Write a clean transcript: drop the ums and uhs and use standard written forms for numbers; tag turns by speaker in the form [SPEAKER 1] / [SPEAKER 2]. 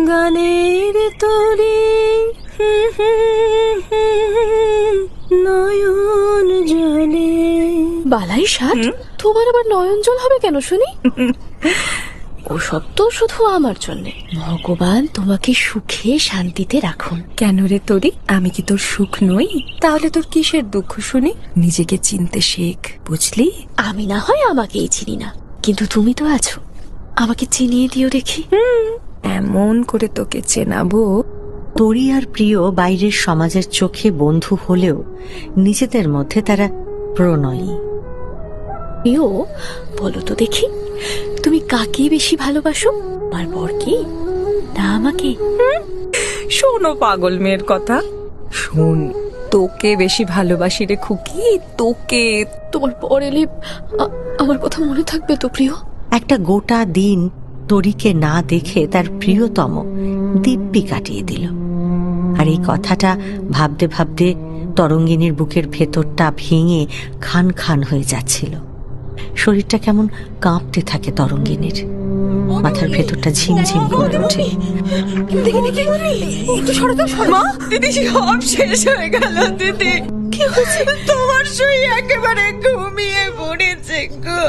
[SPEAKER 1] গানের তরি নয়ন জলে।
[SPEAKER 2] বালাই ষাট, তোমার আবার নয়ন জল হবে কেন শুনি? ওসব তো শুধু আমার জন্যে। ভগবান তোমাকে সুখে শান্তিতে রাখুন।
[SPEAKER 1] কেন রে তরি, আমি কি তোর সুখ নই? তাহলে তোর কিসের দুঃখ শুনি? নিজেকে চিনতে শেখ, বুঝলি?
[SPEAKER 2] আমি না হয় আমাকেই চিনি না, কিন্তু তুমি তো আছো, আমাকে চিনিয়ে দিও দেখি।
[SPEAKER 1] এমন করে তোকে চেনাবো।
[SPEAKER 3] তরি আর প্রিয় বাইরের সমাজের চোখে বন্ধু হলেও নিজেদের মধ্যে তারা প্রণয়ী।
[SPEAKER 2] প্রিয়, বলো তো দেখি, তুমি কাকে বেশি ভালোবাসো, আমার বরকে না আমাকে?
[SPEAKER 1] শোনো পাগল মেয়ের কথা, শোন, তোকে বেশি ভালোবাসি রে খুকি, তোকে।
[SPEAKER 2] তোমার পর এলে আমার কথা মনে থাকবে তো প্রিয়?
[SPEAKER 3] একটা গোটা দিন তরিকে না দেখে তার প্রিয়তম দিব্যি কাটিয়ে দিল। আর এই কথাটা ভাবতে ভাবতে তরঙ্গিনীর বুকের ভেতরটা ভেঙে খান খান হয়ে যাচ্ছিল। শরীরটা কেমন কাঁপতে থাকে তরঙ্গিনীর, মাথার ভেতরটা ঝিমঝিম করে ওঠে।
[SPEAKER 1] মা, দিদি সব শেষ হয়ে গেল। দিদি কি হয়েছে? তোমার সই একেবারে ঘুমিয়ে পড়েছে গো।